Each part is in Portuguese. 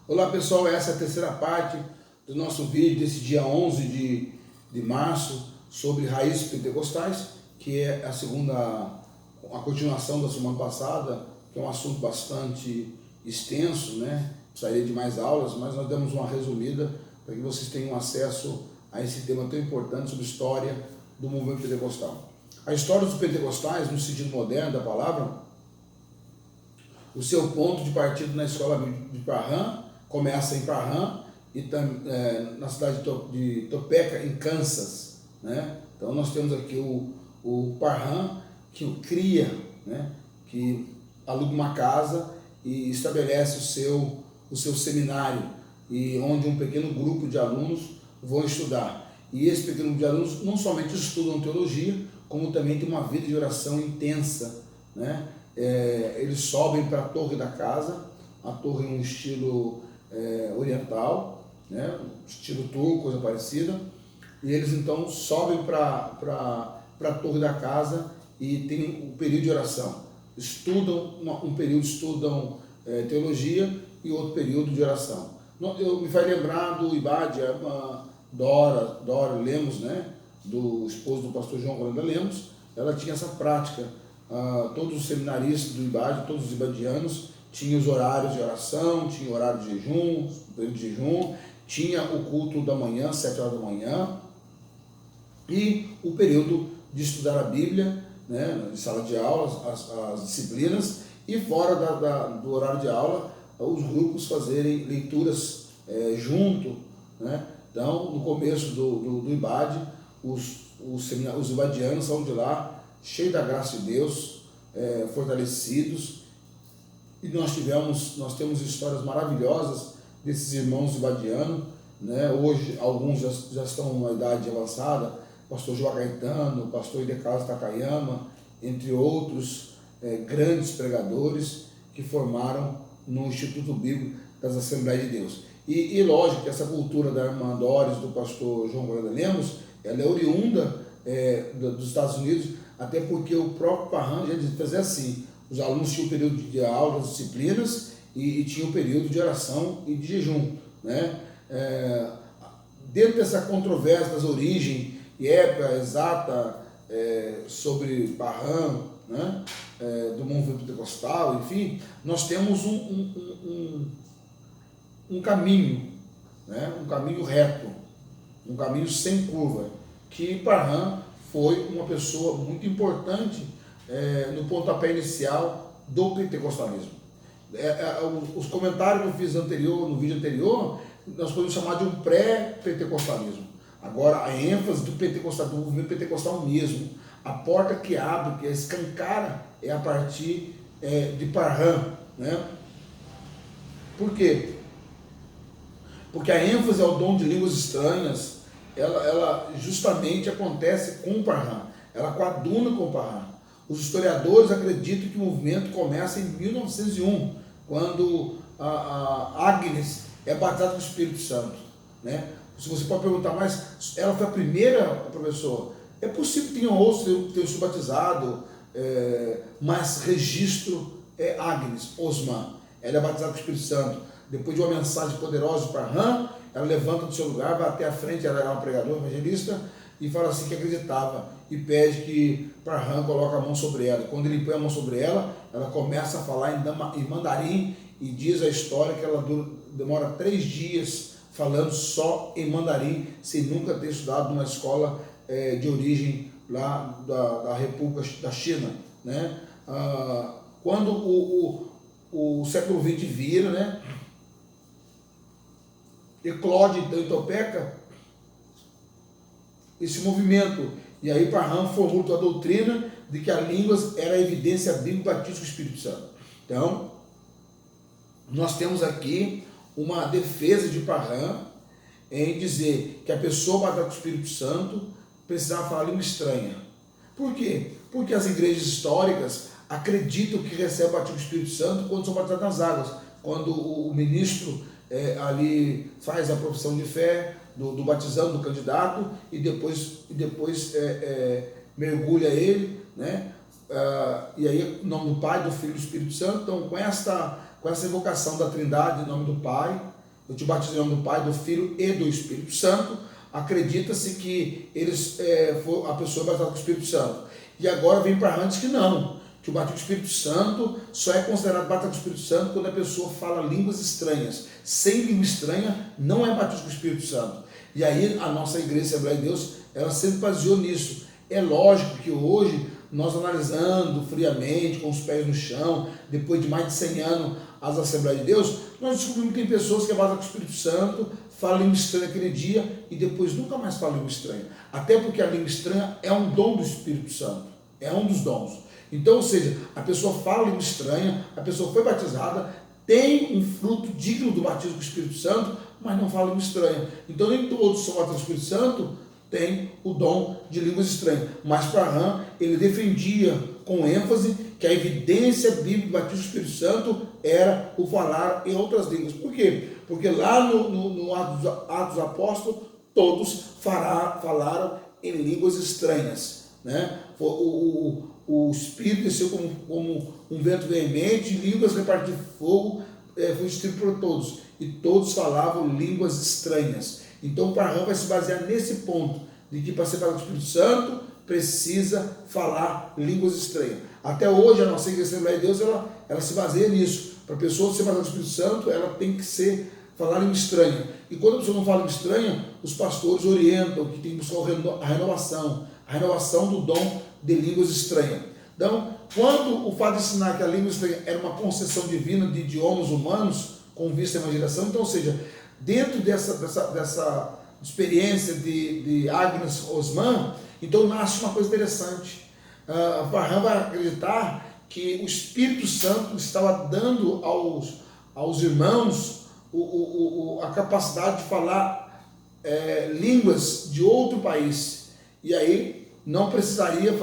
Olá pessoal, essa é a terceira parte do nosso vídeo desse dia 11 de março sobre raízes pentecostais, que é a continuação da semana passada, que é um assunto bastante extenso, né? Precisaria de mais aulas, mas nós demos uma resumida para que vocês tenham acesso a esse tema tão importante sobre a história do movimento pentecostal. A história dos pentecostais, no sentido moderno da palavra, o seu ponto de partida na escola de Parham começa em Parham e na cidade de Topeka, em Kansas, né? Então nós temos aqui o Parham, que cria, né? Que aluga uma casa e estabelece o seu seminário, e onde um pequeno grupo de alunos vão estudar. E esse pequeno grupo de alunos não somente estudam teologia, como também tem uma vida de oração intensa, né? Eles sobem para a torre da casa, a torre em um estilo oriental, né? Estilo turco, coisa parecida, e eles então sobem para a torre da casa e tem um período de oração. Estudam, um período estudam teologia e outro período de oração. Me faz lembrar do Ibade, Dora Lemos, né? Do esposo do pastor João Rolando Lemos. Ela tinha essa prática. Todos os seminaristas do Ibade, todos os ibadianos, tinham os horários de oração, tinha o horário de jejum, período de jejum, tinha o culto da manhã, 7 horas da manhã, e o período de estudar a Bíblia, né, em sala de aula, as disciplinas, e fora do horário de aula, os grupos fazerem leituras junto, né? Então, no começo do Ibade, os ibadianos saíram de lá cheios da graça de Deus, fortalecidos, e nós temos histórias maravilhosas desses irmãos ibadianos, né? Hoje alguns já estão numa idade avançada, pastor João Caetano, pastor Idecaso Takayama, entre outros grandes pregadores que formaram no Instituto Bíblico das Assembleias de Deus. E lógico que essa cultura da irmã Doris, do pastor João Rolando Lemos, ela é oriunda dos Estados Unidos, até porque o próprio Parham já fazia assim: os alunos tinham o período de aula, das disciplinas, e tinham o período de oração e de jejum, né? Dentro dessa controvérsia das origens e época exata sobre Parham, né? Do movimento pentecostal, enfim, nós temos um caminho, né? Um caminho reto, um caminho sem curva, que Parham foi uma pessoa muito importante no pontapé inicial do pentecostalismo. Os comentários que eu fiz no vídeo anterior, nós podemos chamar de um pré-pentecostalismo. Agora, a ênfase do movimento pentecostal mesmo, a porta que abre, que escancara, é a partir de Parham, né? Por quê? Porque a ênfase ao dom de línguas estranhas, ela justamente acontece com Parham, ela coaduna com Parham. Os historiadores acreditam que o movimento começa em 1901, quando a Agnes é batizada com o Espírito Santo, né? Se você pode perguntar, mas ela foi a primeira, professor? É possível que tenham outros tenham sido batizado, mas registro é Agnes Osman. Ela é batizada com o Espírito Santo. Depois de uma mensagem poderosa para Parham, ela levanta do seu lugar, vai até a frente, ela era uma pregadora, evangelista, e fala assim que acreditava, e pede que Parham coloque a mão sobre ela. Quando ele põe a mão sobre ela, ela começa a falar em mandarim, e diz a história que ela demora 3 dias falando só em mandarim, sem nunca ter estudado numa escola de origem lá da República da China, né? Quando o século XX vira, né? Eclode então em Topeka esse movimento, e aí Parham formula a doutrina de que a língua era a evidência bíblica do batismo do Espírito Santo. Então, nós temos aqui uma defesa de Parham em dizer que a pessoa batizada com o Espírito Santo precisava falar língua estranha. Por quê? Porque as igrejas históricas acreditam que recebem o batismo do Espírito Santo quando são batizados nas águas, quando o ministro ali faz a profissão de fé do batizando do candidato e depois mergulha ele, né? E aí, em nome do Pai, do Filho e do Espírito Santo. Então, com com essa invocação da Trindade em nome do Pai. Eu te batizo em nome do Pai, do Filho e do Espírito Santo. Acredita-se que a pessoa é batizada com o Espírito Santo. E agora vem para antes que não, que o batismo com o Espírito Santo só é considerado batismo com o Espírito Santo quando a pessoa fala línguas estranhas. Sem língua estranha não é batismo com o Espírito Santo. E aí a nossa igreja Assembleia de Deus, ela sempre baseou nisso. É lógico que hoje, nós analisando friamente, com os pés no chão, depois de mais de 100 anos as Assembleias de Deus, nós descobrimos que tem pessoas que é batizada com o Espírito Santo, falam língua estranha aquele dia e depois nunca mais falam língua estranha. Até porque a língua estranha é um dom do Espírito Santo, é um dos dons. Então, ou seja, a pessoa fala língua estranha, a pessoa foi batizada, tem um fruto digno do batismo com o Espírito Santo, mas não fala língua estranha. Então, nem todos são batizados com o Espírito Santo, tem o dom de línguas estranhas. Mas para Abraham, ele defendia com ênfase que a evidência bíblica do batismo do Espírito Santo era o falar em outras línguas. Por quê? Porque lá no Atos dos Apóstolos, todos falaram em línguas estranhas, né? O Espírito desceu como um vento veemente, línguas repartir fogo, foi distribuído por todos, e todos falavam línguas estranhas. Então o Abraham vai se basear nesse ponto, de que para ser batizado com o Espírito Santo, precisa falar línguas estranhas. Até hoje a nossa igreja Assembleia de Deus, ela se baseia nisso. Para a pessoa ser batizada com o Espírito Santo, ela tem que falar língua estranha. E quando a pessoa não fala língua estranha, os pastores orientam que tem que buscar a renovação do dom de línguas estranhas. Então, quando o fato de ensinar que a língua estranha era uma concessão divina de idiomas humanos, com vista à evangelização, então, ou seja, dentro dessa experiência de Agnes Osman, então nasce uma coisa interessante. Abraham vai acreditar que o Espírito Santo estava dando aos irmãos a capacidade de falar línguas de outro país. E aí não precisaria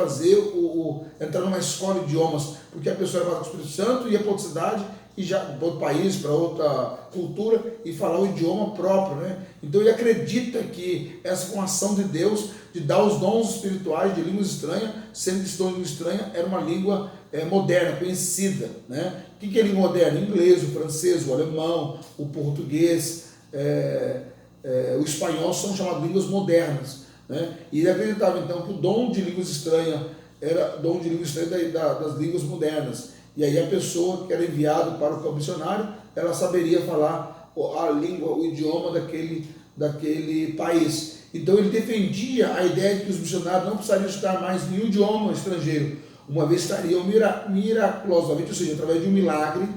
entrar numa escola de idiomas, porque a pessoa era batizada com o Espírito Santo, ia para outra cidade, e já para outro país, para outra cultura, e falar o idioma próprio, né? Então ele acredita que essa foi uma ação de Deus de dar os dons espirituais de línguas estranhas, sendo que esse dom de língua estranha era uma língua moderna, conhecida, né? O que é língua moderna? O inglês, o francês, o alemão, o português, o espanhol são chamadas línguas modernas, né? E ele acreditava então que o dom de línguas estranhas era dom de língua estranha das línguas modernas. E aí a pessoa que era enviada para o campo missionário, ela saberia falar a língua, o idioma daquele país. Então ele defendia a ideia de que os missionários não precisariam estudar mais nenhum idioma estrangeiro, uma vez estariam miraculosamente, ou seja, através de um milagre,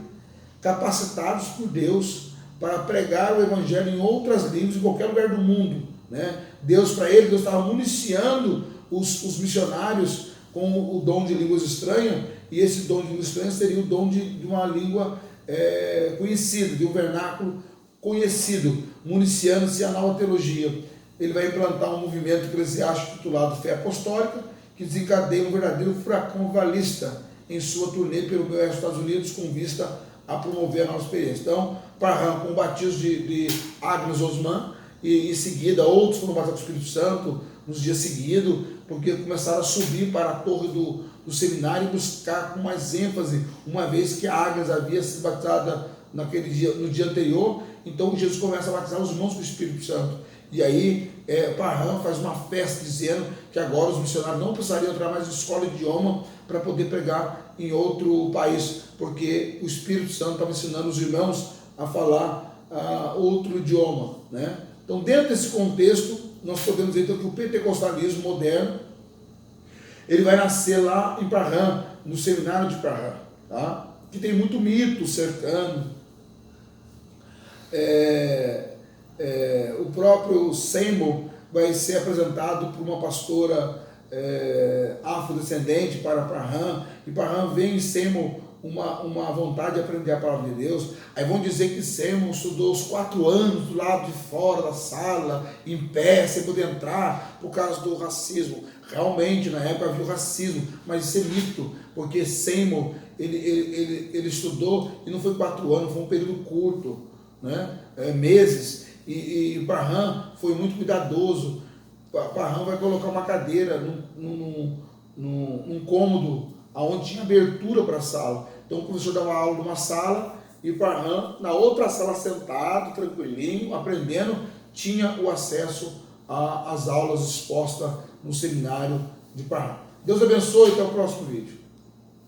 capacitados por Deus para pregar o evangelho em outras línguas, em qualquer lugar do mundo, né? Deus estava municiando os missionários com o dom de línguas estranhas, e esse dom de língua estranha seria o dom de uma língua conhecida, de um vernáculo conhecido, municiando-se a nova teologia. Ele vai implantar um movimento eclesiástico titulado Fé Apostólica, que desencadeia um verdadeiro furacão valista em sua turnê pelo meio dos Estados Unidos, com vista a promover a nova experiência. Então, Abraham, com o batismo de Agnes Osman, e em seguida outros foram batizados com o Espírito Santo nos dias seguidos, porque começaram a subir para a torre do seminário e buscar com mais ênfase, uma vez que a Agnes havia sido batizada no dia anterior. Então Jesus começa a batizar os irmãos com o Espírito Santo. E aí Abraham faz uma festa dizendo que agora os missionários não precisariam entrar mais em escola de idioma para poder pregar em outro país, porque o Espírito Santo estava ensinando os irmãos a falar outro idioma, né? Então, dentro desse contexto, nós podemos dizer então, que o pentecostalismo moderno ele vai nascer lá em Abraham, no seminário de Abraham, tá? Que tem muito mito cercando. O próprio Seymour vai ser apresentado por uma pastora afrodescendente para Abraham, e Abraham vê em Seymour uma vontade de aprender a palavra de Deus. Aí vão dizer que Seymour estudou os 4 anos do lado de fora da sala, em pé, sem poder entrar, por causa do racismo. Realmente, na época havia o racismo, mas isso é mito, porque Seymour, ele estudou, e não foi 4 anos, foi um período curto, né? Meses, e Abraham foi muito cuidadoso. Abraham vai colocar uma cadeira num cômodo onde tinha abertura para a sala. Então o professor dava aula numa sala e Parham, na outra sala, sentado, tranquilinho, aprendendo, tinha o acesso às aulas expostas no seminário de Parham. Deus abençoe, até o próximo vídeo.